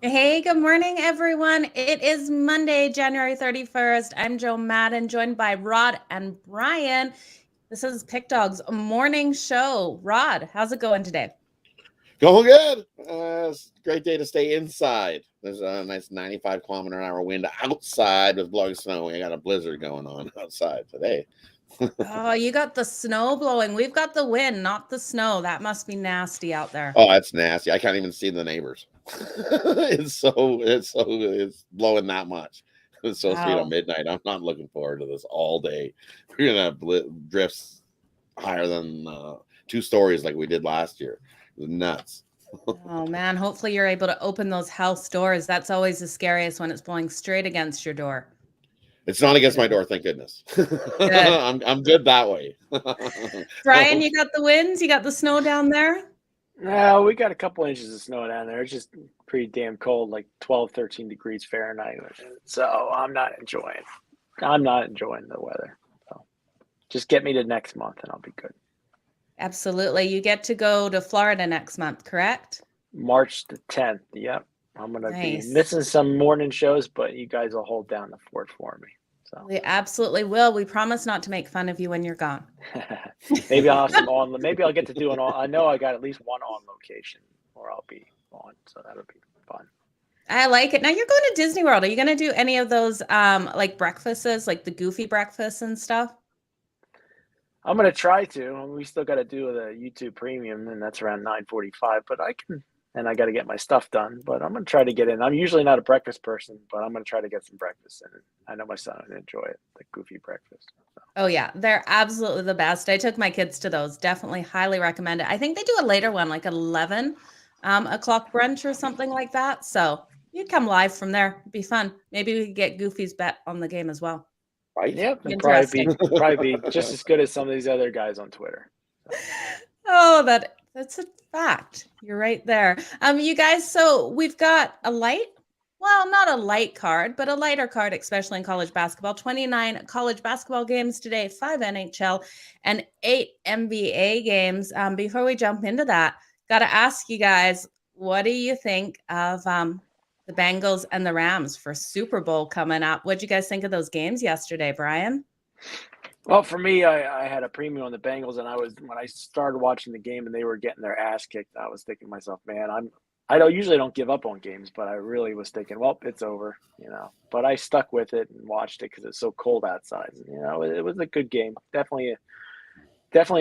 Hey, good morning, everyone. It is Monday, January 31st. I'm Joe Madden, joined by Rod and Brian. This is Pick Dog's morning show. Rod, how's it going today? Going good. It's a great day to stay inside. There's a nice 95-kilometer-an-hour wind outside with blowing snow. We got a blizzard going on outside today. Oh, you got the snow blowing. We've got the wind, not the snow. That must be nasty out there. Oh, that's nasty. I can't even see the neighbors. It's blowing that much. It's supposed to be at Wow. midnight. I'm not looking forward to this all day. We're gonna have drifts higher than 2 stories like we did last year. It was nuts. Oh, man. Hopefully, you're able to open those house doors. That's always the scariest when it's blowing straight against your door. It's not against my door, thank goodness. Good. I'm good that way. Brian, you got the winds? You got the snow down there? No, we got a couple inches of snow down there. It's just pretty damn cold, like 12, 13 degrees Fahrenheit. So I'm not enjoying the weather. So just get me to next month and I'll be good. Absolutely. You get to go to Florida next month, correct? March the 10th. Yep. I'm going to Nice. be missing some morning shows, but you guys will hold down the fort for me. So We absolutely will. We promise not to make fun of you when you're gone. maybe I'll have maybe I'll get to do an on. I know I got at least one on location where I'll be on. So that'll be fun. I like it. Now you're going to Disney World. Are you going to do any of those like breakfasts, like the goofy breakfasts and stuff? I'm gonna try to. We still got to do the YouTube Premium, and that's around 9:45. But I can, and I got to get my stuff done. But I'm gonna try to get in. I'm usually not a breakfast person, but I'm gonna try to get some breakfast in. I know my son would enjoy it, the goofy breakfast. So. Oh yeah, they're absolutely the best. I took my kids to those. Definitely highly recommend it. I think they do a later one, like 11 o'clock brunch or something like that. So you come live from there. It'd be fun. Maybe we could get Goofy's bet on the game as well. Right? Yep, and Interesting. probably be just as good as some of these other guys on Twitter. So. Oh, that's a fact. You're right there. You guys, so we've got not a light card, but a lighter card, especially in college basketball. 29 college basketball games today, 5 NHL, and 8 NBA games. Before we jump into that, got to ask you guys, what do you think of the Bengals and the Rams for Super Bowl coming up? What'd you guys think of those games yesterday, Brian? Well, for me, I had a premium on the Bengals, and when I started watching the game and they were getting their ass kicked, I was thinking to myself, man, I usually don't give up on games, but I really was thinking, well, it's over, But I stuck with it and watched it because it's so cold outside. It was a good game. Definitely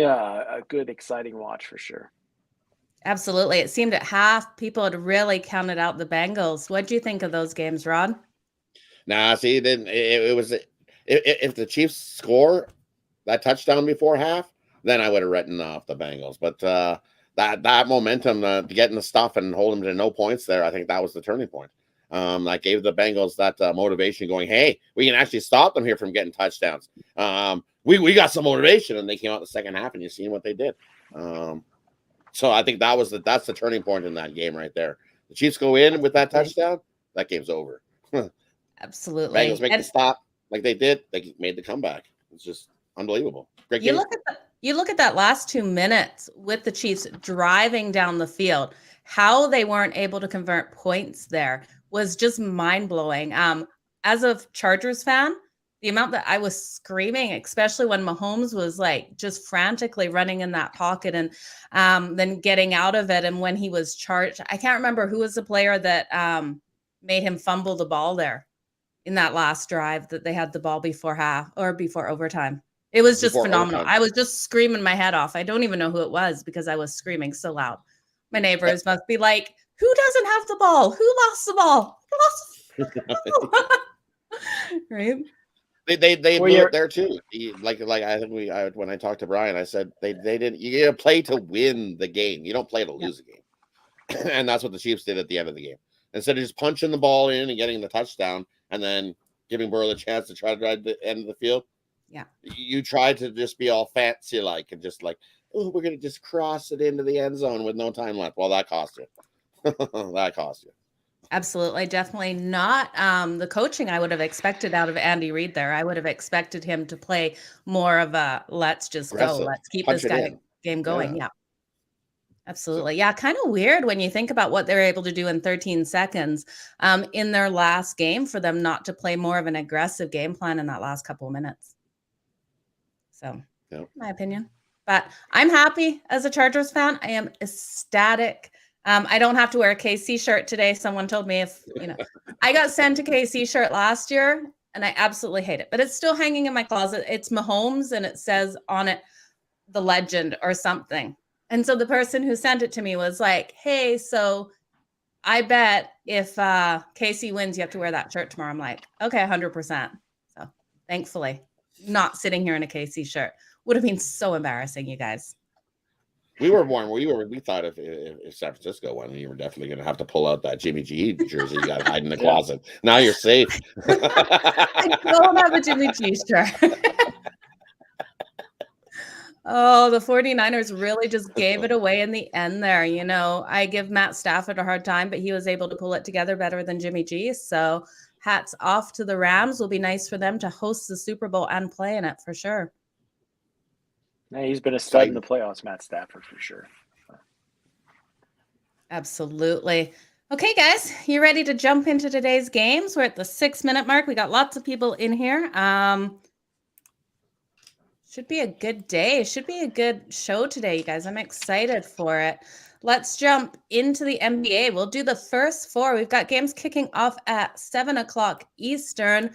a good, exciting watch for sure. Absolutely. It seemed at half people had really counted out the Bengals. What do you think of those games, Rod? Nah, see, then it was if the Chiefs score that touchdown before half, then I would have written off the Bengals. But that momentum to getting the stuff and hold them to no points there, I think that was the turning point. That gave the Bengals that motivation, going, "Hey, we can actually stop them here from getting touchdowns." We got some motivation, and they came out in the second half, and you've seen what they did. So I think that's the turning point in that game right there. The Chiefs go in with that touchdown, that game's over. Absolutely. Bengals make the stop like they did. They made the comeback. It's just unbelievable. Great game. You look at that last 2 minutes with the Chiefs driving down the field. How they weren't able to convert points there was just mind-blowing. As a Chargers fan, the amount that I was screaming, especially when Mahomes was like just frantically running in that pocket and then getting out of it. And when he was charged, I can't remember who was the player that made him fumble the ball there in that last drive that they had the ball before half or before overtime. It was just phenomenal. I was just screaming my head off. I don't even know who it was because I was screaming so loud. My neighbors must be like, who doesn't have the ball? Who lost the ball? Who lost the ball? Right? They blew it there too. Like I think when I talked to Brian, I said they didn't. You gotta play to win the game. You don't play to lose a game, and that's what the Chiefs did at the end of the game. Instead of just punching the ball in and getting the touchdown, and then giving Burrow the chance to try to drive the end of the field, you tried to just be all fancy like and just like, oh, we're gonna just cross it into the end zone with no time left. Well, that cost you. That cost you. Absolutely. Definitely not the coaching I would have expected out of Andy Reid there. I would have expected him to play more of a let's just go. Let's keep this game going. Yeah. Absolutely. Yeah, kind of weird when you think about what they're able to do in 13 seconds in their last game for them not to play more of an aggressive game plan in that last couple of minutes. So, my opinion. But I'm happy as a Chargers fan. I am ecstatic. I don't have to wear a KC shirt today. Someone told me I got sent a KC shirt last year and I absolutely hate it, but it's still hanging in my closet. It's Mahomes and it says on it, the legend or something. And so the person who sent it to me was like, hey, so I bet if KC wins, you have to wear that shirt tomorrow. I'm like, okay, 100%. So thankfully, not sitting here in a KC shirt. Would have been so embarrassing, you guys. We thought if San Francisco won, you were definitely going to have to pull out that Jimmy G jersey you got to hide in the closet. Now you're safe. I don't have a Jimmy G shirt. Oh, the 49ers really just gave it away in the end there. I give Matt Stafford a hard time, but he was able to pull it together better than Jimmy G. So hats off to the Rams. Will be nice for them to host the Super Bowl and play in it for sure. Yeah, he's been a stud in the playoffs, Matt Stafford, for sure. Absolutely. Okay, guys, you ready to jump into today's games? We're at the 6-minute mark. We got lots of people in here. Should be a good day. Should be a good show today, you guys. I'm excited for it. Let's jump into the NBA. We'll do the first 4. We've got games kicking off at 7 o'clock Eastern.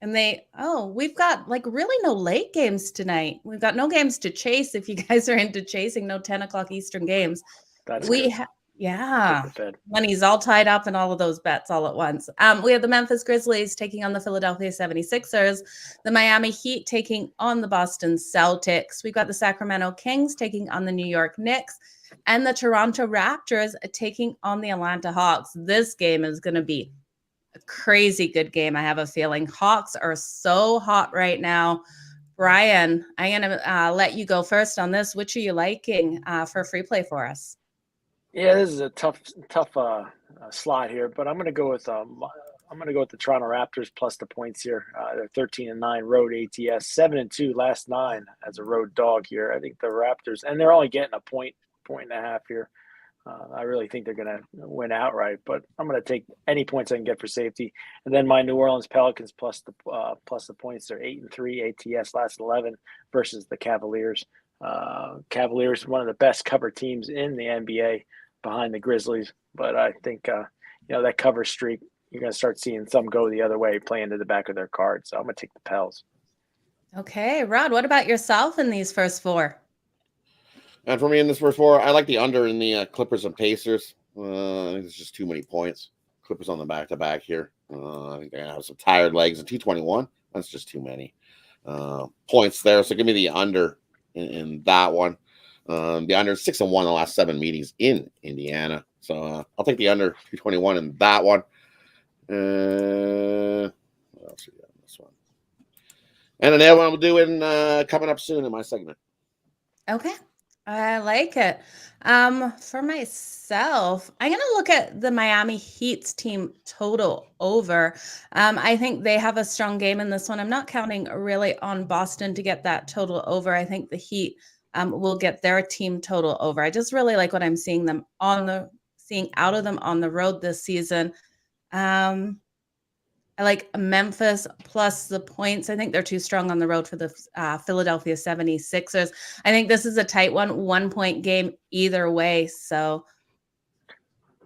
We've got really no late games tonight. We've got no games to chase. If you guys are into chasing, no 10 o'clock Eastern games. That's good. Yeah. Money's all tied up in all of those bets all at once. We have the Memphis Grizzlies taking on the Philadelphia 76ers, the Miami Heat taking on the Boston Celtics. We've got the Sacramento Kings taking on the New York Knicks, and the Toronto Raptors taking on the Atlanta Hawks. This game is going to be a crazy good game, I have a feeling. Hawks are so hot right now. Brian, I'm going to let you go first on this. Which are you liking for free play for us? Yeah, this is a tough slot here, but I'm going to go with the Toronto Raptors plus the points here. They're 13-9 road ATS, 7-2 last 9 as a road dog here. I think the Raptors, and they're only getting a point and a half here. I really think they're going to win outright, but I'm going to take any points I can get for safety. And then my New Orleans Pelicans plus the points. They're 8-3 ATS last 11 versus the Cavaliers. Cavaliers, one of the best cover teams in the NBA behind the Grizzlies, but I think that cover streak, you're going to start seeing some go the other way, play into the back of their card. So I'm going to take the Pels. Okay, Rod, what about yourself in these first 4? And for me in this first 4, I like the under in the Clippers and Pacers. I think there's just too many points. Clippers on the back-to-back here. I think they're going to have some tired legs. And 221, that's just too many points there. So give me the under in that one. The under 6-1 the last 7 meetings in Indiana. So I'll take the under 221 in that one. What else we got in this one? And another one I'm doing coming up soon in my segment. Okay. I like it. For myself, I'm going to look at the Miami Heat's team total over. I think they have a strong game in this one. I'm not counting really on Boston to get that total over. I think the Heat will get their team total over. I just really like what I'm seeing out of them on the road this season. I like Memphis plus the points. I think they're too strong on the road for the Philadelphia 76ers. I think this is a tight 1-point game either way. So,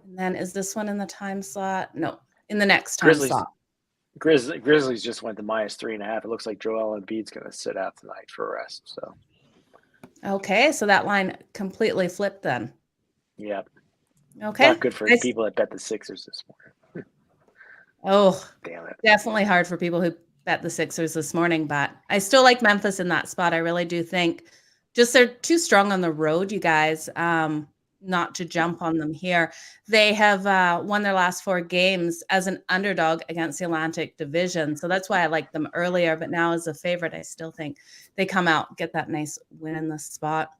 and then is this one in the time slot? No, in the next time slot. Grizzlies just went to -3.5. It looks like Joel Embiid's going to sit out tonight for a rest. So, okay, so that line completely flipped then. Yep. Okay. Not good for people that bet the Sixers this morning. Oh, damn it. Definitely hard for people who bet the Sixers this morning, but I still like Memphis in that spot. I really do think just they're too strong on the road, you guys, not to jump on them here. They have won their last 4 games as an underdog against the Atlantic Division. So that's why I liked them earlier, but now as a favorite, I still think they come out, get that nice win in this spot.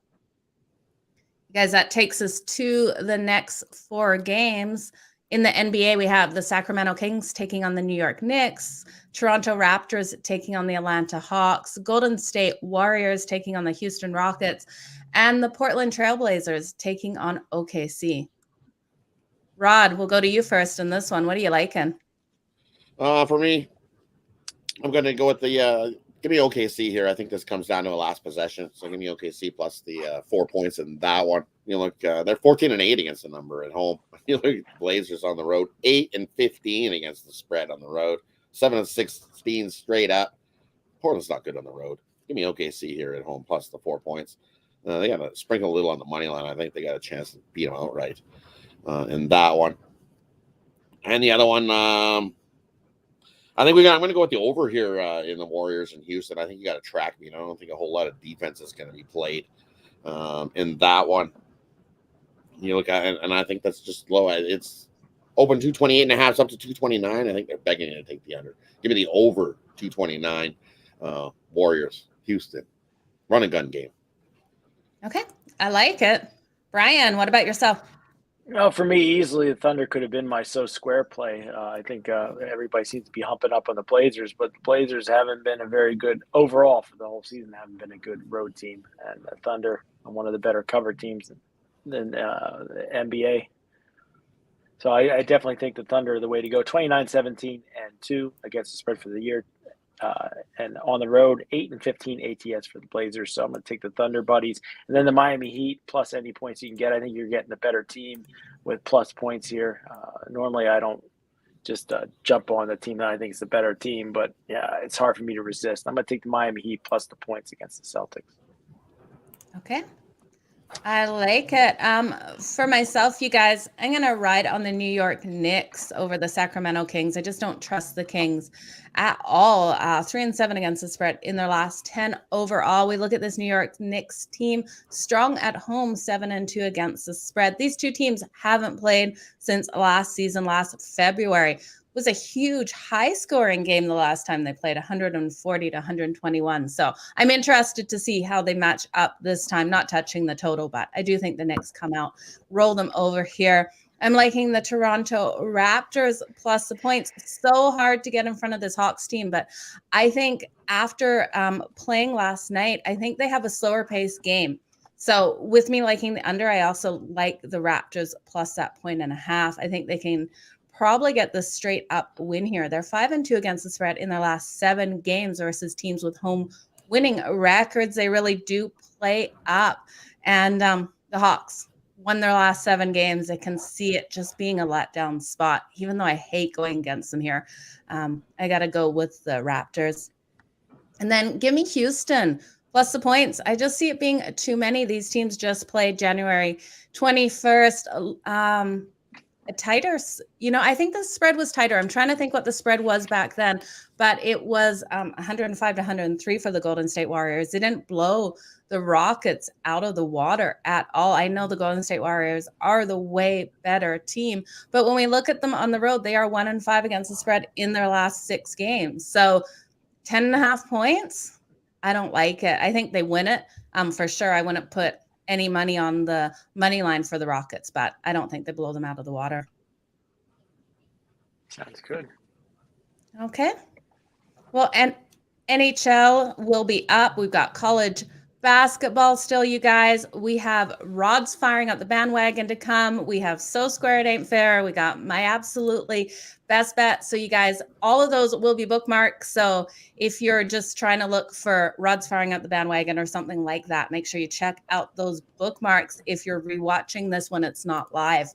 You guys, that takes us to the next 4 games. In the NBA, we have the Sacramento Kings taking on the New York Knicks, Toronto Raptors taking on the Atlanta Hawks, Golden State Warriors taking on the Houston Rockets, and the Portland Trailblazers taking on OKC. Rod, we'll go to you first in this one. What are you liking? For me, I'm going to go with the give me OKC here. I think this comes down to a last possession, so give me OKC plus the 4 points in that one. You look, they're 14-8 against the number at home. You look at Blazers on the road, 8-15 against the spread on the road, 7-16 straight up. Portland's not good on the road. Give me OKC here at home plus the 4 points. They got to sprinkle a little on the money line. I think they got a chance to beat them outright in that one. And the other one, I think I'm going to go with the over here in the Warriors in Houston. I think you got to track me. I don't think a whole lot of defense is going to be played in that one. You look at it, and I think that's just low. It's open 228.5 up to 229. I think they're begging you to take the under. Give me the over 229. Warriors, Houston, run and gun game. Okay, I like it. Brian, what about yourself? Well, for me, easily the Thunder could have been my so square play. I think everybody seems to be humping up on the Blazers, but the Blazers haven't been a very good overall for the whole season. Haven't been a good road team, and the Thunder are one of the better cover teams than the NBA. So I definitely think the Thunder are the way to go. 29-17-2 against the spread for the year. And on the road, 8-15 ATS for the Blazers. So I'm going to take the Thunder buddies. And then the Miami Heat plus any points you can get. I think you're getting the better team with plus points here. Normally, I don't just jump on the team that I think is the better team. But, yeah, it's hard for me to resist. I'm going to take the Miami Heat plus the points against the Celtics. Okay. I like it. For myself, you guys, I'm going to ride on the New York Knicks over the Sacramento Kings. I just don't trust the Kings at all. 3-7 against the spread in their last 10 overall. We look at this New York Knicks team, strong at home, 7-2 against the spread. These two teams haven't played since last season, last February. Was a huge high-scoring game the last time they played, 140-121. So I'm interested to see how they match up this time, not touching the total, but I do think the Knicks come out, roll them over here. I'm liking the Toronto Raptors plus the points. So hard to get in front of this Hawks team, but I think after playing last night, I think they have a slower pace game. So with me liking the under, I also like the Raptors plus that 1.5. I think they can probably get the straight up win here. They're 5-2 against the spread in their last 7 games versus teams with home winning records. They really do play up. And the Hawks won their last 7 games. I can see it just being a letdown spot, even though I hate going against them here. I got to go with the Raptors. And then give me Houston plus the points. I just see it being too many. These teams just played January 21st. Tighter, I think the spread was tighter. I'm trying to think what the spread was back then, but it was 105-103 for the Golden State Warriors. They didn't blow the Rockets out of the water at all. I know the Golden State Warriors are the way better team, but when we look at them on the road, they are 1-5 against the spread in their last 6 games. So 10.5 points, I don't like it. I think they win it for sure. I wouldn't put any money on the money line for the Rockets, but I don't think they blow them out of the water. Sounds good. Okay. Well, and NHL will be up. We've got college basketball still, you guys. We have Rod's firing up the bandwagon to come. We have So Square It Ain't Fair. We got my absolutely best bet. So you guys, all of those will be bookmarked. So if you're just trying to look for Rod's firing up the bandwagon or something like that, make sure you check out those bookmarks. If you're rewatching this when it's not live,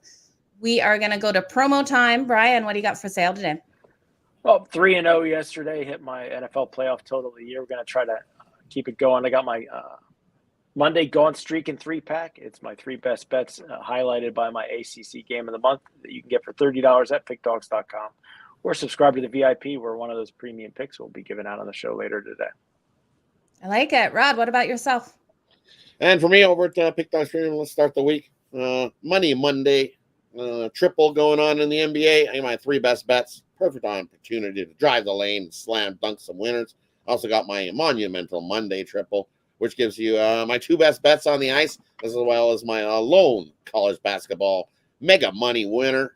we are going to go to promo time. Brian, what do you got for sale today? Well, 3-0 yesterday, hit my NFL playoff total of the year. We're going to try to keep it going. I got my Monday Gone Streak in 3-pack. It's my 3 best bets highlighted by my ACC game of the month that you can get for $30 at pickdogs.com, or subscribe to the VIP where one of those premium picks will be given out on the show later today. I like it. Rod, what about yourself? And for me over at Pick Dogs Premium, let's start the week. Money Monday, triple going on in the NBA. I got my 3 best bets. Perfect opportunity to drive the lane, slam dunk some winners. Also got my Monumental Monday triple, which gives you my 2 best bets on the ice, as well as my lone college basketball mega money winner.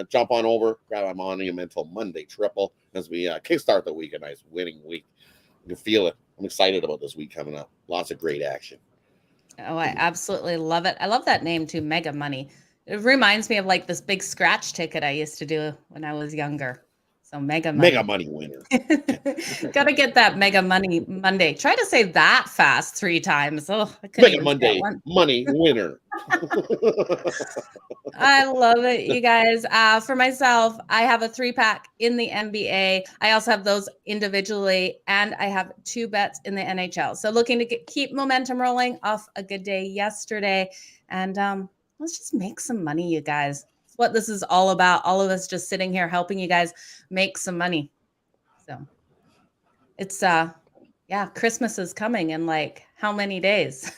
Jump on over, grab my Monumental Monday triple as we kickstart the week. A nice winning week. You can feel it. I'm excited about this week coming up. Lots of great action. Oh, I absolutely love it. I love that name too, Mega Money. It reminds me of like this big scratch ticket I used to do when I was younger. So Mega Money. Mega Money winner. Gotta get that Mega Money Monday. Try to say that fast 3 times. Oh, I couldn't Mega even Monday say one. money winner. I love it, you guys. For myself, I have a 3-pack in the NBA. I also have those individually, and I have 2 bets in the NHL. So looking to keep momentum rolling off a good day yesterday. And let's just make some money, you guys. It's what this is all about. All of us just sitting here helping you guys make some money. So it's yeah, Christmas is coming in like how many days?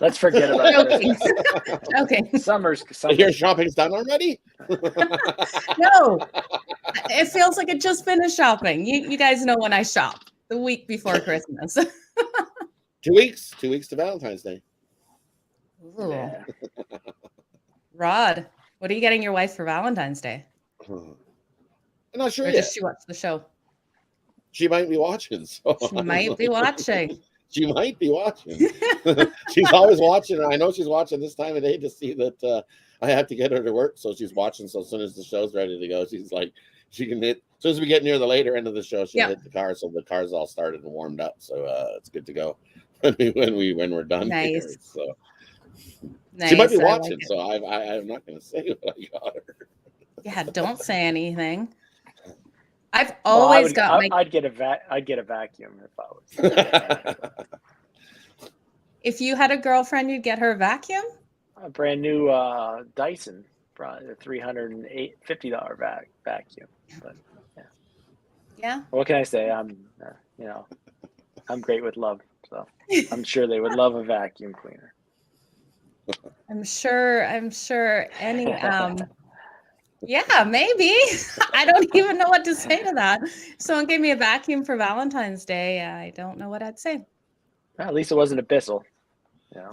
Let's forget about Joking. Christmas. Okay. Summer's Your shopping's done already? No, it feels like I just finished shopping. You guys know when I shop, the week before Christmas. 2 weeks. 2 weeks to Valentine's Day. Ooh. Yeah. Rod, what are you getting your wife for Valentine's Day? I'm not sure Or yet. does she watch the show? She might be watching. So She might be watching. She might be watching. She's always watching. I know she's watching this time of day to see that I have to get her to work. So she's watching. So as soon as the show's ready to go, she's like, she can hit. As soon as we get near the later end of the show, she'll hit the car. So the car's all started and warmed up. So it's good to go when we're done. Nice. Here. So Nice. she might be I like watching. it. So I'm not going to say what I got her. Yeah, don't say anything. I've Well, always got my. I'd get a vacuum if I was. If you had a girlfriend, you'd get her a vacuum? A brand new Dyson, probably a $350 vacuum. But Yeah. what can I say? I'm great with love, so I'm sure they would love a vacuum cleaner. I'm sure any yeah, maybe. I don't even know what to say to that. If someone gave me a vacuum for Valentine's Day, I don't know what I'd say. Well, at least it wasn't a Bissell. You know?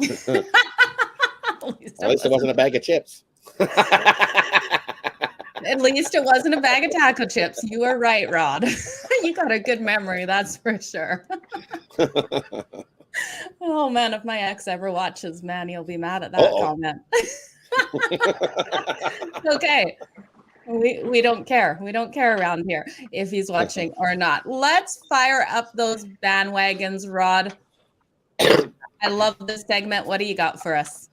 At least it wasn't a bag of chips. At least it wasn't a bag of taco chips. You were right, Rod. You got a good memory, that's for sure. Oh man, if my ex ever watches, man, he'll be mad at that comment. Okay. We don't care. We don't care around here if he's watching or not. Let's fire up those bandwagons, Rod. I love this segment. What do you got for us?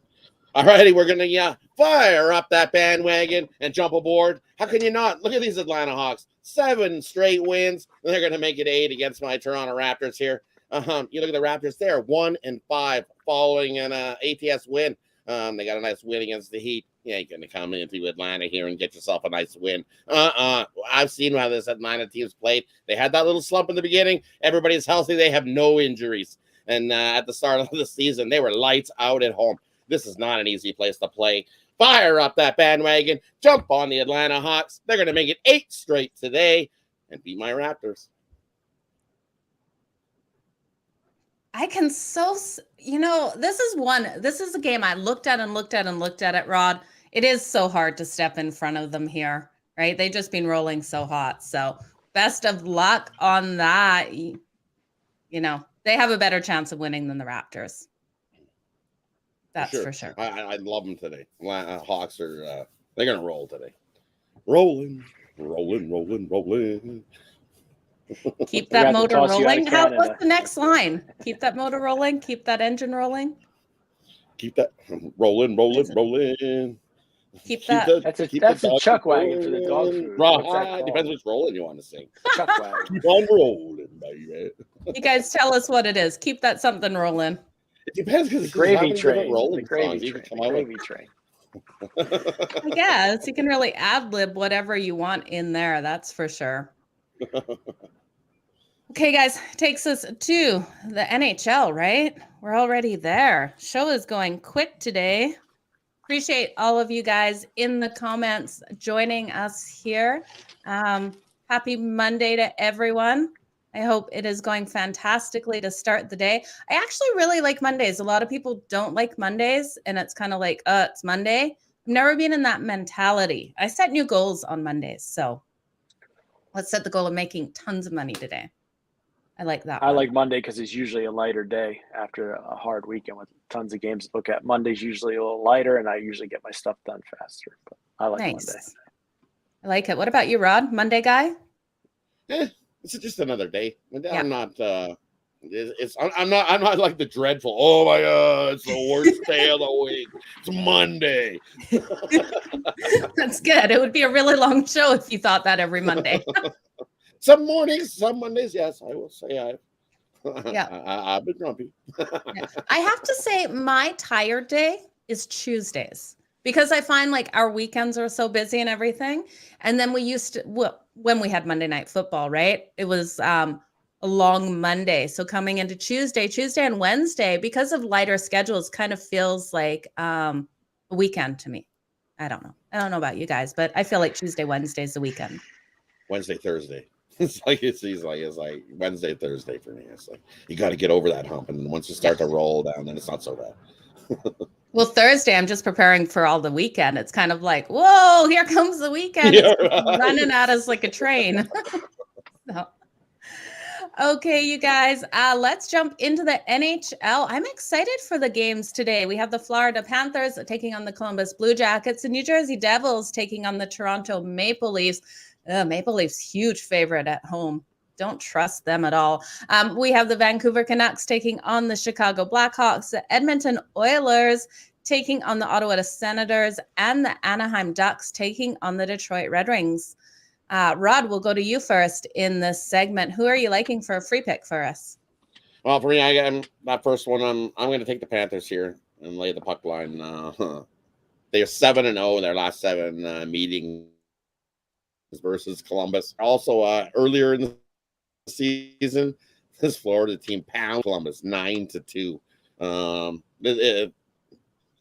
All righty, we're going to fire up that bandwagon and jump aboard. How can you not? Look at these Atlanta Hawks. 7 straight wins. They're going to make it 8 against my Toronto Raptors here. You look at the Raptors there, 1-5 following an ATS win. They got a nice win against the Heat. Yeah, you're going to come into Atlanta here and get yourself a nice win. I've seen how this Atlanta team's played. They had that little slump in the beginning. Everybody's healthy. They have no injuries. And at the start of the season, they were lights out at home. This is not an easy place to play. Fire up that bandwagon. Jump on the Atlanta Hawks. They're going to make it 8 straight today and beat my Raptors. I can this is a game I looked at it, Rod. It is so hard to step in front of them here, right? They've just been rolling so hot. So best of luck on that. You know, they have a better chance of winning than the Raptors. That's for sure. I love them today. Hawks are, they're going to roll today. Rolling. Keep that motor rolling. What's the next line? Keep that motor rolling. Keep that engine rolling. Keep that rolling. Keep that. That's a chuck wagon for the dog food. Depends which rolling you want to sing. Chuck wagon. Keep on rolling, baby. You guys tell us what it is. Keep that something rolling. It depends because the gravy train. The gravy train. I guess you can really ad-lib whatever you want in there. That's for sure. Okay, guys, takes us to the NHL, right? We're already there. Show is going quick today. Appreciate all of you guys in the comments joining us here. Happy Monday to everyone. I hope it is going fantastically to start the day. I actually really like Mondays. A lot of people don't like Mondays, and it's kind of like, it's Monday. I've never been in that mentality. I set new goals on Mondays, so let's set the goal of making tons of money today. I like that I one. like Monday because it's usually a lighter day after a hard weekend with tons of games to look at. Monday's usually a little lighter, and I usually get my stuff done faster. But I like Monday. Nice. I like it. What about you, Rod? Monday guy? It's just another day. Yeah. I'm not. I'm not like the dreadful. Oh my god, it's the worst day of the week. It's Monday. That's good. It would be a really long show if you thought that every Monday. Some mornings, some Mondays, yes, I will say Yeah. I've been grumpy. Yeah. I have to say my tired day is Tuesdays because I find like our weekends are so busy and everything. And then we used to, well, when we had Monday Night Football, right? It was a long Monday. So coming into Tuesday and Wednesday, because of lighter schedules, kind of feels like a weekend to me. I don't know. I don't know about you guys, but I feel like Tuesday, Wednesday is the weekend. Wednesday, Thursday. It's like Wednesday, Thursday for me. It's like you got to get over that hump, and once you start to roll down, then it's not so bad. Well, Thursday, I'm just preparing for all the weekend. It's kind of like, whoa, here comes the weekend. Yeah, It's right. running at us like a train. So. Okay, you guys, let's jump into the NHL. I'm excited for the games today. We have the Florida Panthers taking on the Columbus Blue Jackets, the New Jersey Devils taking on the Toronto Maple Leafs. Maple Leafs, huge favorite at home. Don't trust them at all. We have the Vancouver Canucks taking on the Chicago Blackhawks, the Edmonton Oilers taking on the Ottawa Senators, and the Anaheim Ducks taking on the Detroit Red Wings. Rod, we'll go to you first in this segment. Who are you liking for a free pick for us? Well, for me, I got that first one. I'm going to take the Panthers here and lay the puck line. They are 7-0 in their last 7 meetings versus Columbus. Also, earlier in the season, this Florida team pounded Columbus 9-2.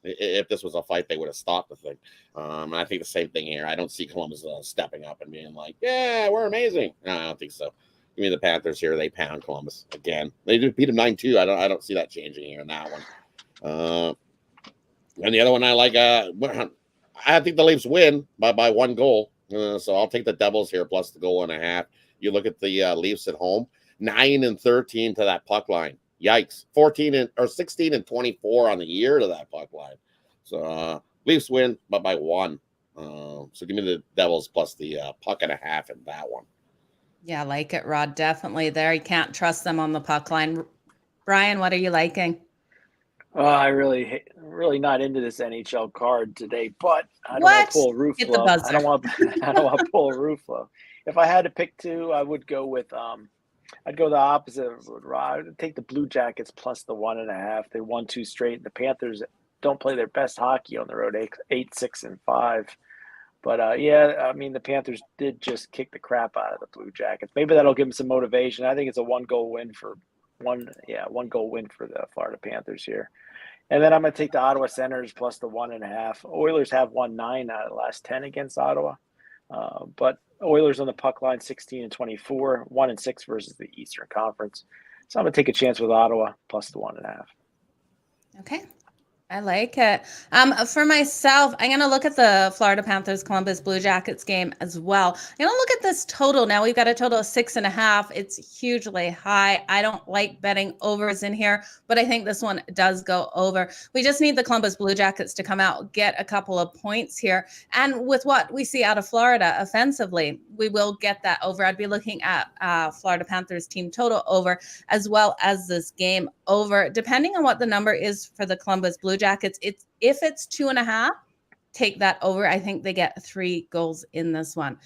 If this was a fight, they would have stopped the thing. And I think the same thing here. I don't see Columbus stepping up and being like, "Yeah, we're amazing." No, I don't think so. Give me the Panthers here. They pound Columbus again. They did beat them 9-2. I don't see that changing here in that one. And the other one I like. I think the Leafs win by 1 goal. So I'll take the Devils here plus the 1.5. You look at the Leafs at home, 9-13 to that puck line. Yikes! 16-24 on the year to that puck line. So Leafs win, but by 1. So give me the Devils plus the puck and a half in that one. Yeah, I like it, Rod. Definitely there. You can't trust them on the puck line. Brian, what are you liking? I really not into this NHL card today, but I don't What? want to pull a roof Hit the flow. buzzer. I don't want to pull a roof flow. If I had to pick 2, I would go with I'd go the opposite. I'd take the Blue Jackets plus the 1.5. They won 2 straight. The Panthers don't play their best hockey on the road, 8-6-5. But yeah, I mean the Panthers did just kick the crap out of the Blue Jackets. Maybe that'll give them some motivation. I think it's a 1-goal win for the Florida Panthers here. And then I'm going to take the Ottawa Senators plus the 1.5. Oilers have won 9 out of the last 10 against Ottawa. But Oilers on the puck line 16-24, 1-6 versus the Eastern Conference. So I'm going to take a chance with Ottawa plus the 1.5. Okay. I like it. For myself, I'm going to look at the Florida Panthers Columbus Blue Jackets game as well. I'm going to look at this total. Now we've got a total of 6.5. It's hugely high. I don't like betting overs in here, but I think this one does go over. We just need the Columbus Blue Jackets to come out, get a couple of points here. And with what we see out of Florida offensively, we will get that over. I'd be looking at Florida Panthers team total over as well as this game over, depending on what the number is for the Columbus Blue Jackets. If it's 2.5, take that over. I think they get 3 goals in this one.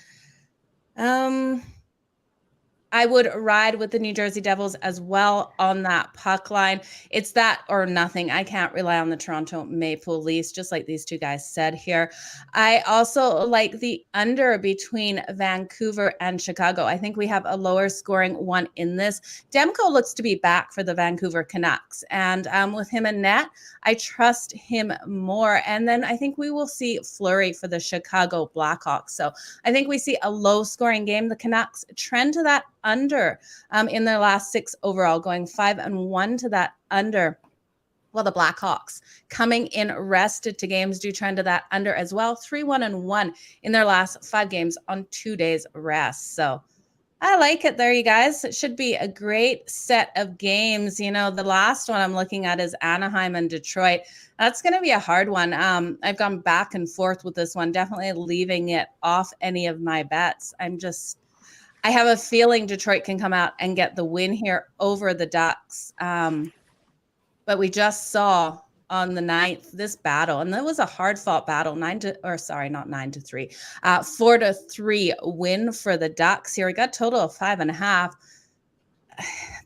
I would ride with the New Jersey Devils as well on that puck line. It's that or nothing. I can't rely on the Toronto Maple Leafs, just like these 2 guys said here. I also like the under between Vancouver and Chicago. I think we have a lower scoring one in this. Demko looks to be back for the Vancouver Canucks. And with him in net, I trust him more. And then I think we will see Fleury for the Chicago Blackhawks. So I think we see a low scoring game. The Canucks trend to that under in their last 6 overall, going 5-1 to that under. Well, the Blackhawks coming in rested to games do trend to that under as well. 3-1-1 in their last 5 games on 2 days rest. So I like it there, you guys. It should be a great set of games. You know, the last one I'm looking at is Anaheim and Detroit. That's going to be a hard one. I've gone back and forth with this one, definitely leaving it off any of my bets. I have a feeling Detroit can come out and get the win here over the Ducks. But we just saw on the 9th this battle, and that was a hard-fought battle. 4-3 win for the Ducks here. We got total of 5.5.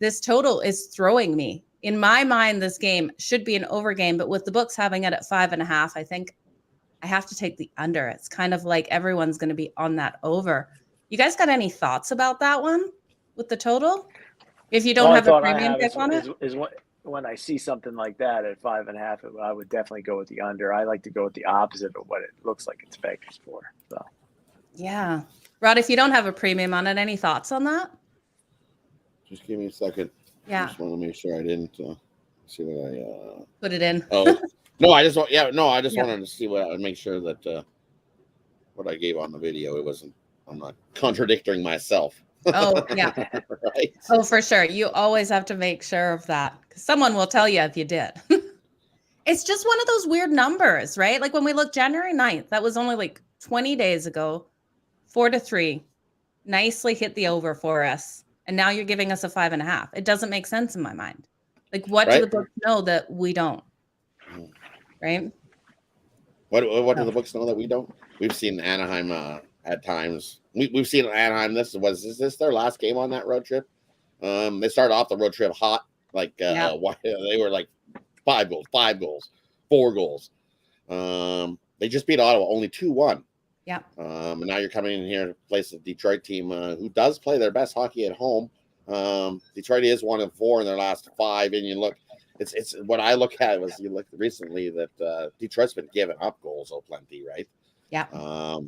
This total is throwing me. In my mind, this game should be an over game, but with the books having it at 5.5, I think I have to take the under. It's kind of like everyone's going to be on that over. You guys got any thoughts about that one with the total? If you don't have a premium pick on it? Is when I see something like that at 5.5, I would definitely go with the under. I like to go with the opposite of what it looks like it's favored for. So, yeah, Rod, if you don't have a premium on it, any thoughts on that? Just give me a second. Yeah, I just want to make sure I didn't see what I put it in. Oh no, I just wanted to see what I would make sure that what I gave on the video, I'm not contradicting myself. Oh, yeah. Right. Oh, for sure. You always have to make sure of that. Someone will tell you if you did. It's just one of those weird numbers, right? Like when we look January 9th, that was only like 20 days ago, 4-3, nicely hit the over for us. And now you're giving us a 5.5. It doesn't make sense in my mind. Like what do the books know that we don't? Right? What do the books know that we don't? We've seen Anaheim at times. We've seen Anaheim. Is this their last game on that road trip? They started off the road trip hot, like they were like 5 goals, 4 goals. They just beat Ottawa only 2-1. Yeah. And now you're coming in here to place the Detroit team who does play their best hockey at home. Detroit is 1-4 in their last 5, and you look. It's what I look at was you look recently that Detroit's been giving up goals plenty, right? Yeah.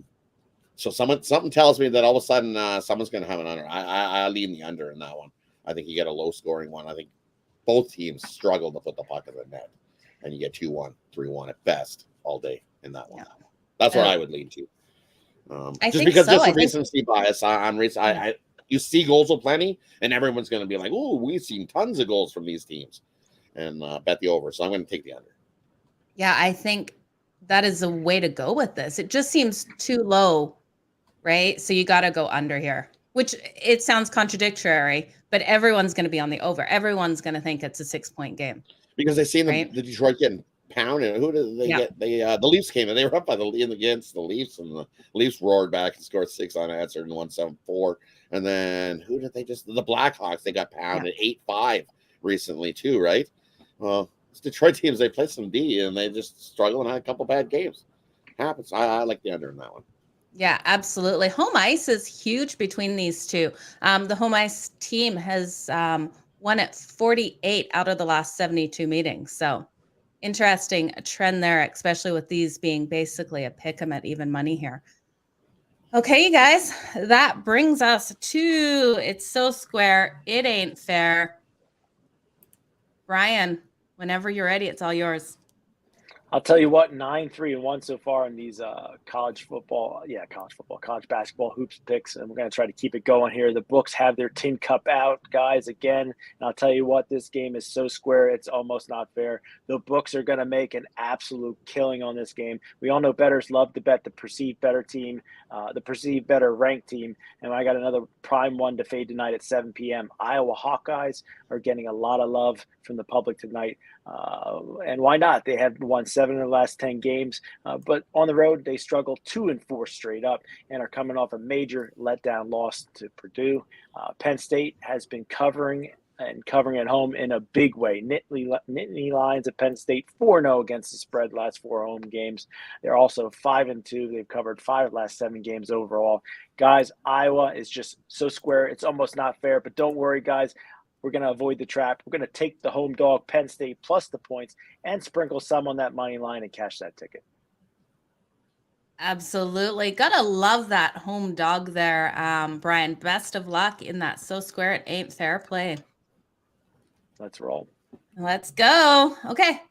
So something tells me that all of a sudden someone's going to have an under. I lean the under in that one. I think you get a low scoring one. I think both teams struggle to put the puck in the net, and you get 2-1, 3-1 at best all day in that one. Yeah. That's what I would lean to. Just a recency bias on recent. You see goals plenty, and everyone's going to be like, "Oh, we've seen tons of goals from these teams." And bet the over. So I'm going to take the under. Yeah, I think that is a way to go with this. It just seems too low, right? So you got to go under here, which it sounds contradictory, but everyone's going to be on the over. Everyone's going to think it's a 6-point game. Because they've seen the Detroit getting pounded. Who did they get? The Leafs came and they were up by against the Leafs, and the Leafs roared back and scored 6 unanswered and won 7-4. And then who did they just? The Blackhawks, they got pounded 8-5 recently too, right? Well, it's Detroit teams, they play some D and they just struggle and had a couple bad games. Happens. I like the under in that one. Yeah, absolutely. Home ice is huge between these two. The home ice team has won at 48 out of the last 72 meetings. So interesting trend there, especially with these being basically a pick 'em at even money here. Okay, you guys, that brings us to It's So Square, It Ain't Fair. Brian, whenever you're ready, it's all yours. I'll tell you what, 9-3-1 so far in these college basketball hoops picks, and we're going to try to keep it going here. The books have their tin cup out, guys, again, and I'll tell you what, this game is so square, it's almost not fair. The books are going to make an absolute killing on this game. We all know bettors love to bet the perceived better team, the perceived better ranked team, and I got another prime one to fade tonight at 7 p.m. Iowa Hawkeyes are getting a lot of love from the public tonight, and why not? They have won 7 in the last 10 games, but on the road they struggle 2-4 straight up and are coming off a major letdown loss to Purdue. Penn State has been covering at home in a big way. Nittany Lions of Penn State 4-0 against the spread last 4 home games. They're also 5-2. They've covered 5 of the last 7 games overall. Guys, Iowa is just so square. It's almost not fair, but don't worry, guys. We're going to avoid the trap. We're going to take the home dog, Penn State, plus the points, and sprinkle some on that money line and cash that ticket. Absolutely. Gotta love that home dog there, Brian. Best of luck in that So Square It Ain't Fair play. Let's roll. Let's go. Okay.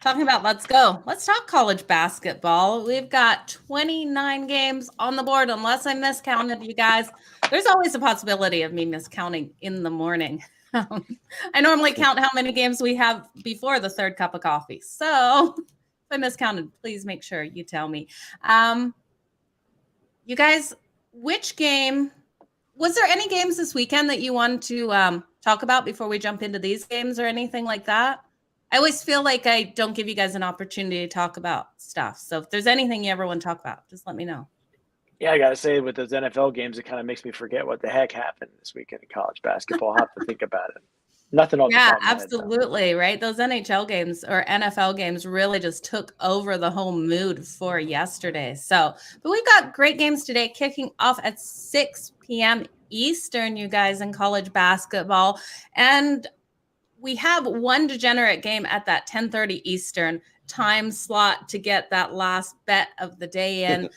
talking about let's go. Let's talk college basketball. We've got 29 games on the board, unless I miscounted you guys. There's always a possibility of me miscounting in the morning. I normally count how many games we have before the third cup of coffee. So if I miscounted, please make sure you tell me. You guys, which game? Was there any games this weekend that you wanted to talk about before we jump into these games or anything like that? I always feel like I don't give you guys an opportunity to talk about stuff. So if there's anything you ever want to talk about, just let me know. Yeah, I got to say, with those NFL games, it kind of makes me forget what the heck happened this weekend in college basketball. I'll have to think about it. Nothing off the top of my head, absolutely, right? Those NHL games or NFL games really just took over the whole mood for yesterday. So, but we've got great games today kicking off at 6 p.m. Eastern, you guys, in college basketball. And we have one degenerate game at that 10:30 Eastern time slot to get that last bet of the day in.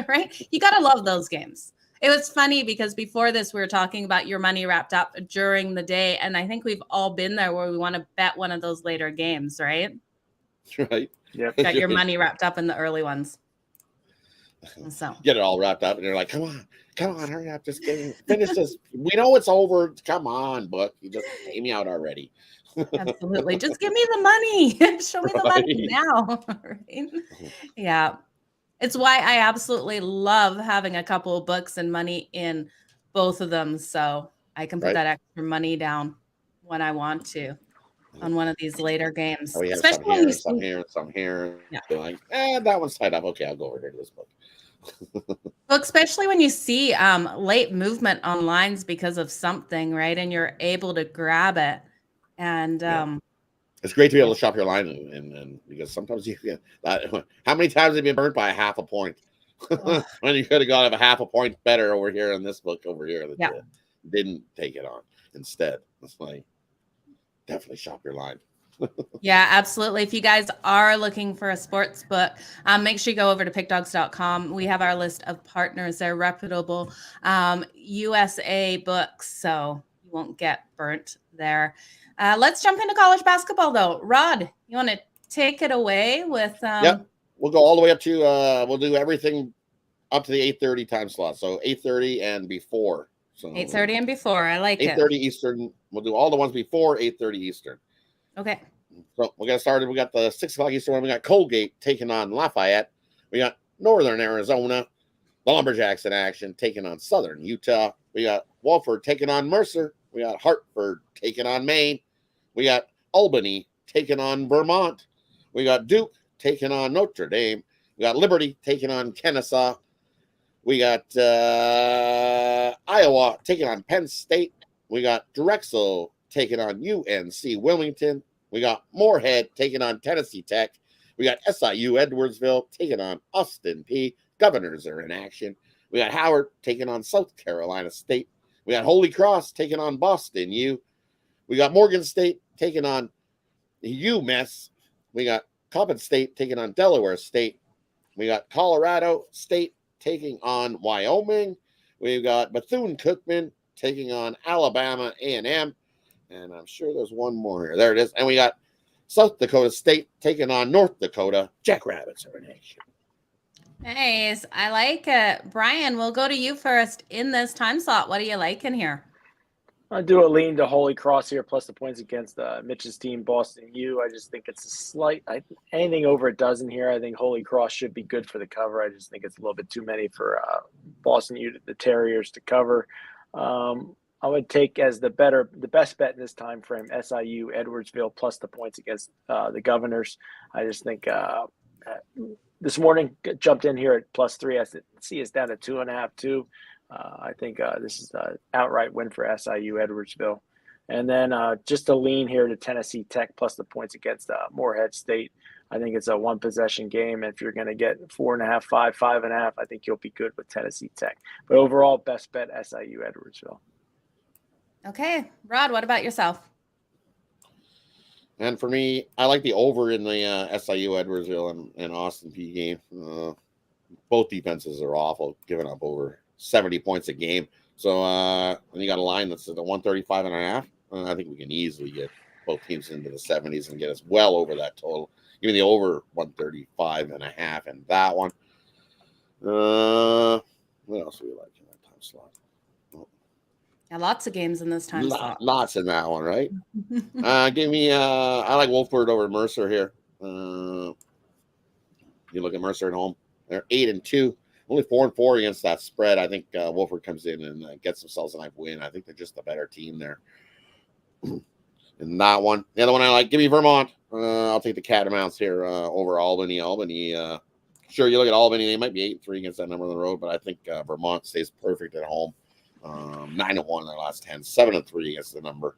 Right? You got to love those games. It was funny because before this, we were talking about your money wrapped up during the day. And I think we've all been there where we want to bet one of those later games, right? Right. Yep. Got your money wrapped up in the early ones. So get it all wrapped up, and you're like, come on, hurry up, just finish this. We know it's over. Come on, book. You just pay me out already. Absolutely. Just give me the money. Show me the money now. Right? Yeah. It's why I absolutely love having a couple of books and money in both of them. So I can put that extra money down when I want to on one of these later games. Oh, we have especially some here, some here, some here. Yeah. You're like, that one's tied up. Okay, I'll go over here to this book. Well, especially when you see late movement on lines because of something, right? And you're able to grab it. And it's great to be able to shop your line and because sometimes you get how many times have you been burnt by a half a point when you could have got a half a point better over here in this book over here that you didn't take it on instead. It's like definitely shop your line. Yeah, absolutely. If you guys are looking for a sports book, make sure you go over to pickdogs.com. We have our list of partners. They're reputable USA books, so you won't get burnt there. Let's jump into college basketball, though. Rod, you want to take it away with? Yep, we'll go all the way up to. We'll do everything up to the 8:30 time slot. So 8:30 and before. So 8:30 and before. I like 8:30 Eastern. We'll do all the ones before 8:30 Eastern. Okay. So we'll get started. We got the 6 o'clock Eastern one. We got Colgate taking on Lafayette. We got Northern Arizona, the Lumberjacks in action taking on Southern Utah. We got Wofford taking on Mercer. We got Hartford taking on Maine. We got Albany taking on Vermont. We got Duke taking on Notre Dame. We got Liberty taking on Kennesaw. We got Iowa taking on Penn State. We got Drexel taking on UNC Wilmington. We got Moorhead taking on Tennessee Tech. We got SIU Edwardsville taking on Austin P. Governors are in action. We got Howard taking on South Carolina State. We got Holy Cross taking on Boston U. We got Morgan State taking on UMass. We got Coppin State taking on Delaware State. We got Colorado State taking on Wyoming. We've got Bethune-Cookman taking on Alabama A&M. And I'm sure there's one more here. There it is. And we got South Dakota State taking on North Dakota. Jackrabbits are in action. Nice. I like it. Brian, we'll go to you first in this time slot. What do you like in here? I do a lean to Holy Cross here, plus the points against Mitch's team, Boston U. I just think it's a slight anything over a dozen here. I think Holy Cross should be good for the cover. I just think it's a little bit too many for Boston U, the Terriers, to cover. I would take as the best bet in this time frame, SIU Edwardsville plus the points against the Governors. I just think this morning jumped in here at +3. I see it's down to 2.5, 2. I think this is an outright win for SIU Edwardsville. And then just a lean here to Tennessee Tech plus the points against Moorhead State. I think it's a one-possession game. If you're going to get 4.5, 5, 5.5, I think you'll be good with Tennessee Tech. But overall, best bet SIU Edwardsville. Okay. Rod, what about yourself? And for me, I like the over in the SIU Edwardsville and Austin P game. Both defenses are awful, giving up over 70 points a game. So when you got a line that's at 135.5, I think we can easily get both teams into the 70s and get us well over that total. Give me the over 135.5 in that one. What else do we like in that time slot? Yeah, lots of games in this time slot. Lots in that one, right? Give me I like Wolford over Mercer here. You look at Mercer at home. They're 8-2, only 4-4 against that spread. I think Wolford comes in and gets themselves a nice win. I think they're just a better team there. In that one, the other one I like, give me Vermont. I'll take the Catamounts here over Albany. Sure, you look at Albany, they might be 8-3 against that number on the road, but I think Vermont stays perfect at home. 9-1 in their last 10, 7-3 against the number.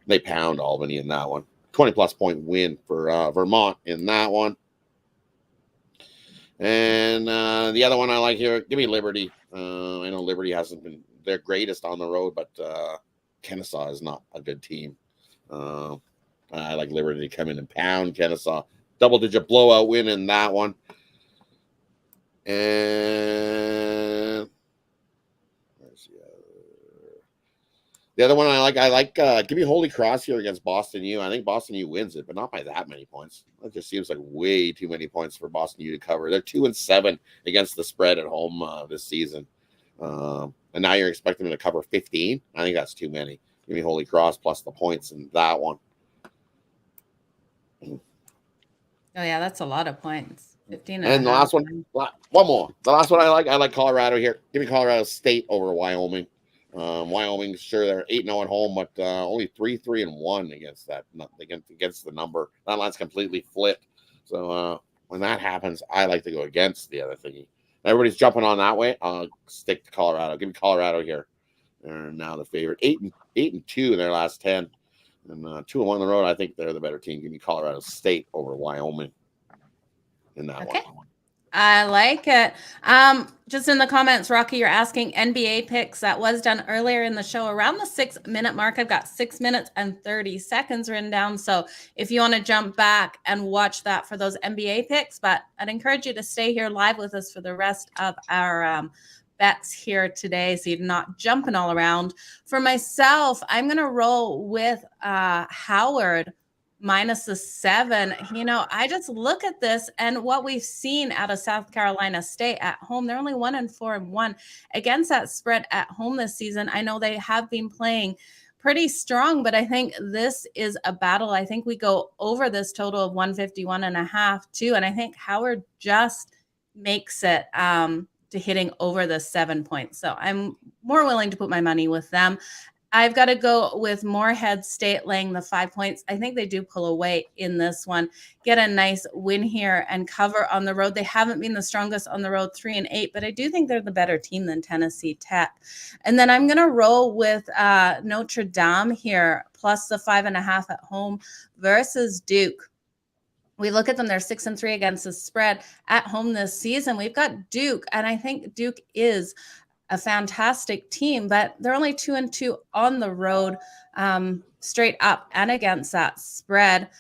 They pound Albany in that one. 20-plus point win for Vermont in that one. And the other one I like here, give me Liberty. I know Liberty hasn't been their greatest on the road, but Kennesaw is not a good team. I like Liberty to come in and pound Kennesaw. Double-digit blowout win in that one. And the other one I like give me Holy Cross here against Boston U. I think Boston U wins it, but not by that many points. It just seems like way too many points for Boston U to cover. They're 2-7 against the spread at home this season. And now you're expecting them to cover 15. I think that's too many. Give me Holy Cross plus the points in that one. Oh yeah, that's a lot of points. 15 and the last one more. The last one I like Colorado here. Give me Colorado State over Wyoming. Wyoming, sure, they're 8-0 at home, but only 3-1 against the number. That line's completely flipped. So when that happens, I like to go against the other thingy. Everybody's jumping on that way. I'll stick to Colorado. Give me Colorado here. They're now the favorite. 8-2 in their last 10, and 2-1 on the road. I think they're the better team. Give me Colorado State over Wyoming in that one. I like it. Just in the comments, Rocky, you're asking NBA picks. That was done earlier in the show around the 6-minute mark. I've got 6 minutes and 30 seconds written down. So if you want to jump back and watch that for those NBA picks, but I'd encourage you to stay here live with us for the rest of our bets here today, so you're not jumping all around. For myself, I'm going to roll with Howard minus the 7. I just look at this and what we've seen out of South Carolina State at home. They're only 1-4-1 against that spread at home this season. I know they have been playing pretty strong, but I think this is a battle. I think we go over this total of 151.5 too. And I think Howard just makes it to hitting over the 7 points. So I'm more willing to put my money with them. I've got to go with Moorhead State laying the 5 points. I think they do pull away in this one, get a nice win here and cover on the road. They haven't been the strongest on the road, 3-8, but I do think they're the better team than Tennessee Tech. And then I'm going to roll with Notre Dame here, plus the 5.5 at home versus Duke. We look at them, they're 6-3 against the spread at home this season. We've got Duke, and I think Duke is a fantastic team, but they're only 2-2 on the road, straight up and against that spread.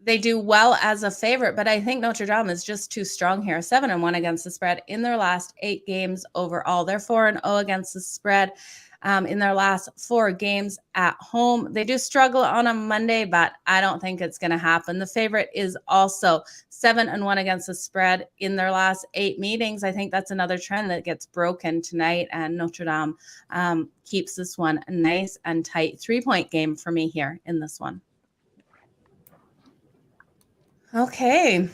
They do well as a favorite, but I think Notre Dame is just too strong here. 7-1 against the spread in their last 8 games overall. They're 4-0 against the spread in their last 4 games at home. They do struggle on a Monday, but I don't think it's going to happen. The favorite is also 7-1 against the spread in their last 8 meetings. I think that's another trend that gets broken tonight, and Notre Dame keeps this one nice and tight. 3-point game for me here in this one. Okay.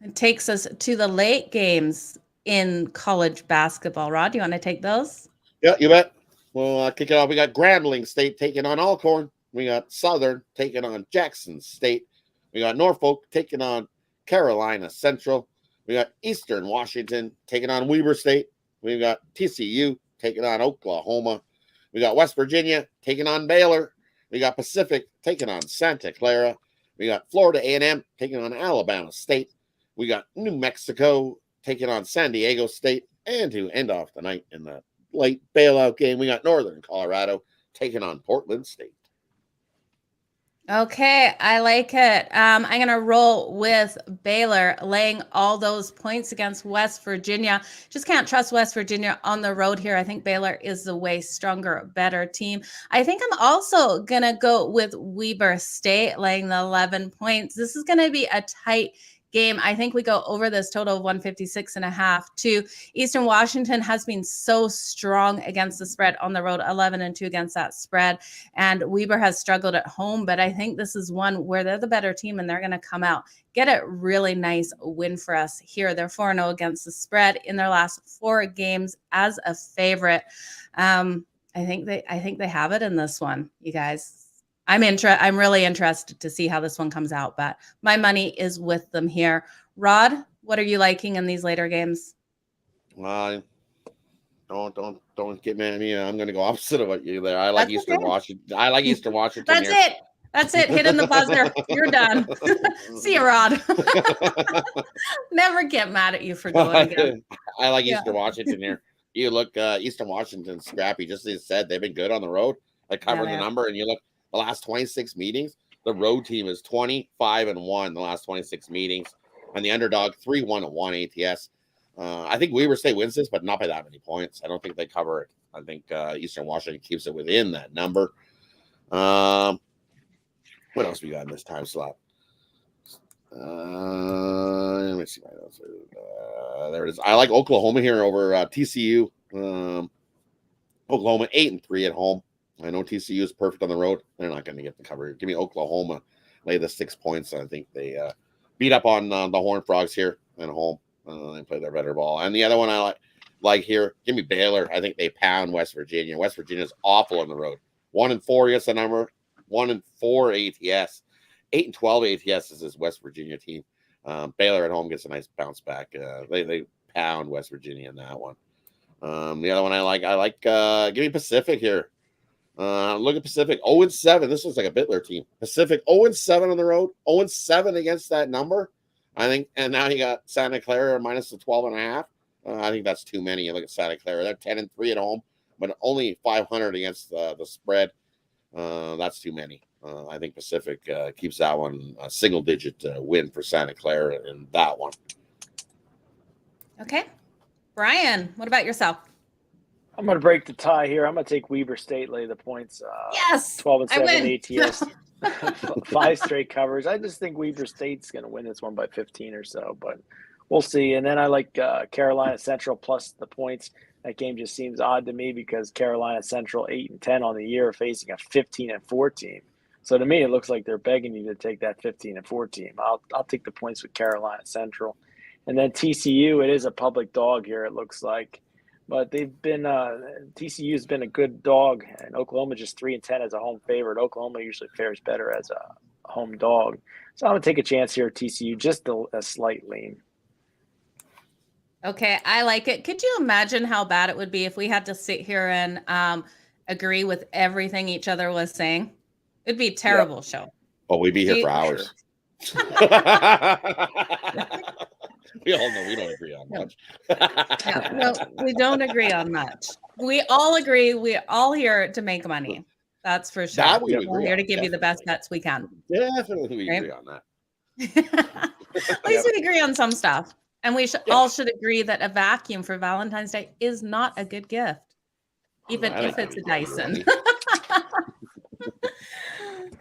It takes us to the late games in college basketball. Rod, do you want to take those? Yeah, you bet. Well, kick it off. We got Grambling State taking on Alcorn. We got Southern taking on Jackson State. We got Norfolk taking on Carolina Central. We got Eastern Washington taking on Weber State. We got TCU taking on Oklahoma. We got West Virginia taking on Baylor. We got Pacific taking on Santa Clara. We got Florida A&M taking on Alabama State. We got New Mexico taking on San Diego State. And to end off the night in the late bailout game, we got Northern Colorado taking on Portland State. Okay, I like it. I'm going to roll with Baylor laying all those points against West Virginia. Just can't trust West Virginia on the road here. I think Baylor is the way stronger, better team. I think I'm also going to go with Weber State laying the 11 points. This is going to be a tight game. I think we go over this total of 156.5 too. Eastern Washington has been so strong against the spread on the road, 11-2 against that spread. And Weber has struggled at home, but I think this is one where they're the better team and they're going to come out, get a really nice win for us here. They're 4-0 against the spread in their last 4 games as a favorite. I think they have it in this one, you guys. I'm really interested to see how this one comes out, but my money is with them here. Rod, what are you liking in these later games? Don't get mad at me. I'm going to go opposite of what you there. I like Eastern Washington. I like Eastern Washington. That's it. Hitting the buzzer. You're done. See you, Rod. Never get mad at you for going again. I like Eastern Washington here. You look, Eastern Washington scrappy. Just as you said, they've been good on the road. I covered the number, and you look the last 26 meetings. The road team is 25-1 the last 26 meetings, and the underdog 3-1-1 ATS. I think Weber State wins this, but not by that many points. I don't think they cover it. I think Eastern Washington keeps it within that number. What else we got in this time slot? Let me see my notes. There it is. I like Oklahoma here over TCU. Oklahoma 8-3 at home. I know TCU is perfect on the road. They're not going to get the cover. Give me Oklahoma. Lay the 6 points. I think they beat up on the Horned Frogs here at home. They play their better ball. And the other one I like here, give me Baylor. I think they pound West Virginia. West Virginia is awful on the road. 1-4 against the number. 1-4 ATS. 8-12 ATS is this West Virginia team. Baylor at home gets a nice bounce back. They pound West Virginia in that one. The other one I like give me Pacific here. Look at Pacific 0-7. This looks like a Bittler team. Pacific 0-7 on the road, 0-7 against that number. I think, and now you got Santa Clara minus the 12.5. I think that's too many. You look at Santa Clara; they're 10-3 at home, but only 500 against the spread. That's too many. I think Pacific keeps that one a single-digit win for Santa Clara in that one. Okay, Brian, what about yourself? I'm going to break the tie here. I'm going to take Weber State, lay the points. Yes, 12-7 ATS. 5 straight covers. I just think Weber State's going to win this one by 15 or so, but we'll see. And then I like Carolina Central plus the points. That game just seems odd to me because Carolina Central 8-10 on the year facing a 15-4 team. So to me, it looks like they're begging you to take that 15-4 team. I'll take the points with Carolina Central. And then TCU, it is a public dog here, it looks like. But they've been TCU's been a good dog, and Oklahoma just 3-10 as a home favorite. Oklahoma usually fares better as a home dog, so I'm gonna take a chance here at TCU, just a slight lean. Okay, I like it. Could you imagine how bad it would be if we had to sit here and agree with everything each other was saying? It'd be a terrible show. Oh, we'd be here for hours. Sure. We all know we don't agree on much. No, we don't agree on much. We all agree. We're all here to make money. That's for sure. That we We're here to give you the best bets we can. Definitely we agree on that. At least we agree on some stuff. And we all should agree that a vacuum for Valentine's Day is not a good gift, even if it's a Dyson.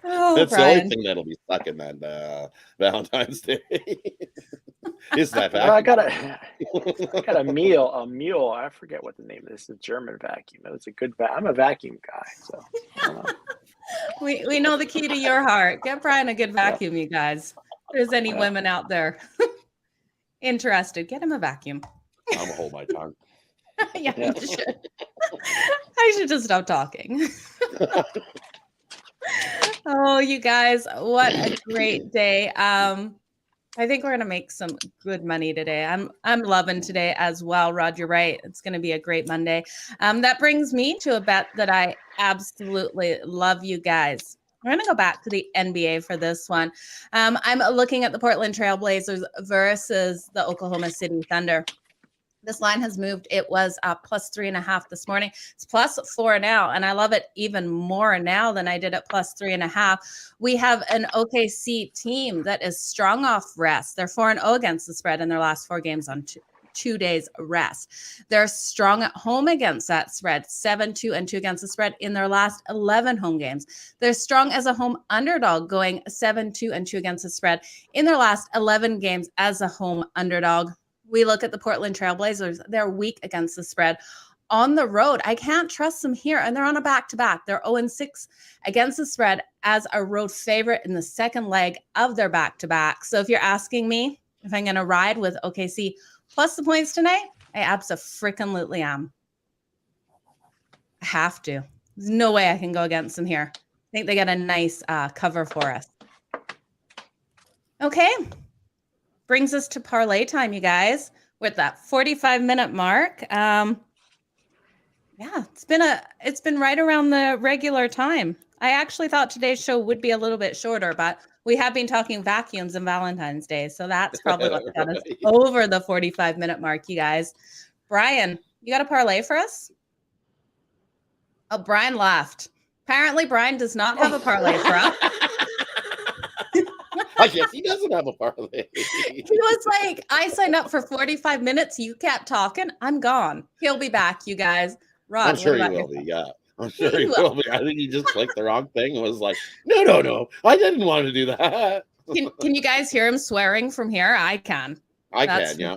That's Brian. The only thing that'll be stuck in that Valentine's Day. Is that vacuum? I got a mule. I forget what the name of this is. A German vacuum. It was a good I'm a vacuum guy, so I don't know. we know the key to your heart. Get Brian a good vacuum, you guys. If there's any women out there interested, get him a vacuum. I'm gonna hold my tongue. You should. I should just stop talking. Oh, you guys, what a great day. I think we're going to make some good money today. I'm loving today as well. Rod, you're right. It's going to be a great Monday. That brings me to a bet that I absolutely love, you guys. We're going to go back to the NBA for this one. I'm looking at the Portland Trail Blazers versus the Oklahoma City Thunder. This line has moved. It was plus 3.5 this morning. It's plus 4 now, and I love it even more now than I did at plus 3.5. We have an OKC team that is strong off rest. They're 4-0 against the spread in their last 4 games on 2 days rest. They're strong at home against that spread, 7-2-2 against the spread in their last 11 home games. They're strong as a home underdog, going 7-2-2 against the spread in their last 11 games as a home underdog. We look at the Portland Trailblazers. They're weak against the spread on the road. I can't trust them here, and they're on a back-to-back. They're 0-6 against the spread as a road favorite in the second leg of their back-to-back. So if you're asking me if I'm going to ride with OKC plus the points tonight, I Abso'Frkin'lutley am. I have to. There's no way I can go against them here. I think they get a nice cover for us. Okay. Brings us to parlay time, you guys, with that 45-minute mark. Yeah, it's been right around the regular time. I actually thought today's show would be a little bit shorter, but we have been talking vacuums and Valentine's Day, so that's probably what got us over the 45-minute mark, you guys. Brian, you got a parlay for us? Oh, Brian laughed. Apparently, Brian does not have a parlay for us. I guess he doesn't have a parlay. He was like, I signed up for 45 minutes. You kept talking. I'm gone. He'll be back, you guys. Rod, I'm sure he will be. Yeah, I'm sure he will be. I think he just clicked the wrong thing and was like, no. I didn't want to do that. Can you guys hear him swearing from here? I can. That's yeah.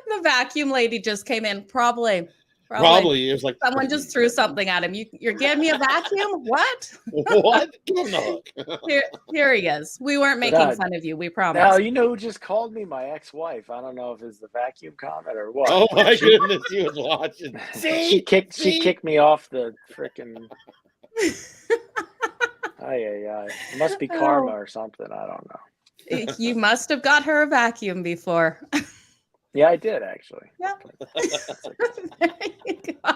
The vacuum lady just came in. Probably. It was like someone just threw something at him. You're giving me a vacuum? What? What? Give him the hook. Here he is. We weren't making fun of you. We promise. Now you know who just called me? My ex-wife. I don't know if it's the vacuum comment or what. Oh my goodness, he was watching. She kicked me off the freaking. It must be karma or something. I don't know. You must have got her a vacuum before. Yeah, I did actually. Yeah. There you go.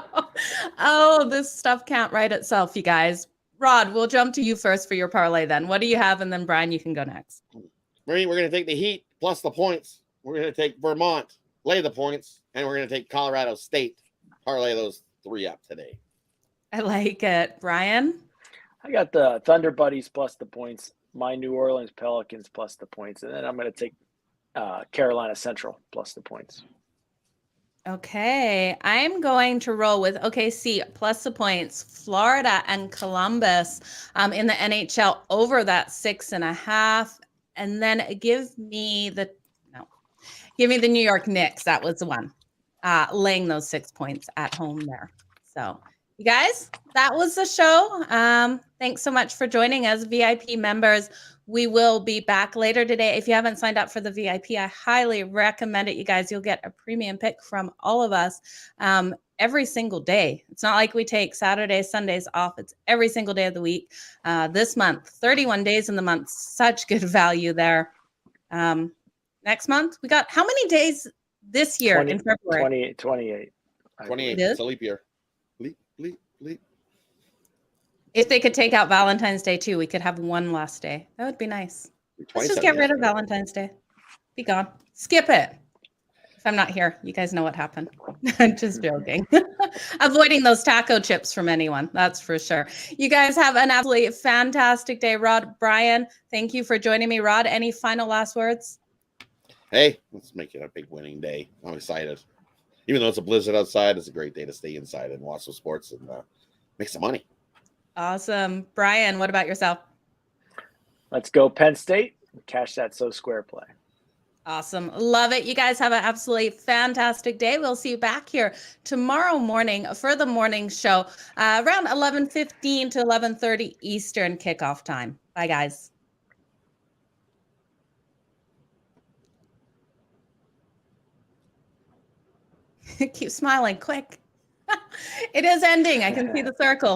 Oh, this stuff can't write itself, you guys. Rod, we'll jump to you first for your parlay then. What do you have? And then Brian, you can go next. We're going to take the Heat plus the points. We're going to take Vermont, lay the points, and we're going to take Colorado State, parlay those 3 up today. I like it. Brian? I got the Thunder Buddies plus the points, my New Orleans Pelicans plus the points, and then I'm going to take Carolina Central plus the points. Okay, I'm going to roll with OKC plus the points, Florida and Columbus in the NHL over that 6.5, and then give me the New York Knicks. That was the one, laying those 6 points at home there. So you guys, that was the show. Thanks so much for joining us, VIP members. We will be back later today. If you haven't signed up for the VIP, I highly recommend it, you guys. You'll get a premium pick from all of us every single day. It's not like we take Saturdays, Sundays off. It's every single day of the week. This month, 31 days in the month. Such good value there. Next month, we got how many days this year in February? 28. 28. It's a leap year. Leap. If they could take out Valentine's Day too, we could have one last day. That would be nice. Let's just get rid of Valentine's Day. Be gone. Skip it. If I'm not here, you guys know what happened. I'm just joking. Avoiding those taco chips from anyone. That's for sure. You guys have an absolutely fantastic day. Rod, Brian, thank you for joining me. Rod, any final last words? Hey, let's make it a big winning day. I'm excited. Even though it's a blizzard outside, it's a great day to stay inside and watch some sports and make some money. Awesome. Brian, what about yourself? Let's go Penn State. Cash that So Square play. Awesome. Love it. You guys have an absolutely fantastic day. We'll see you back here tomorrow morning for the morning show around 11:15 to 11:30 Eastern kickoff time. Bye, guys. Keep smiling. Quick. It is ending. I can see the circle.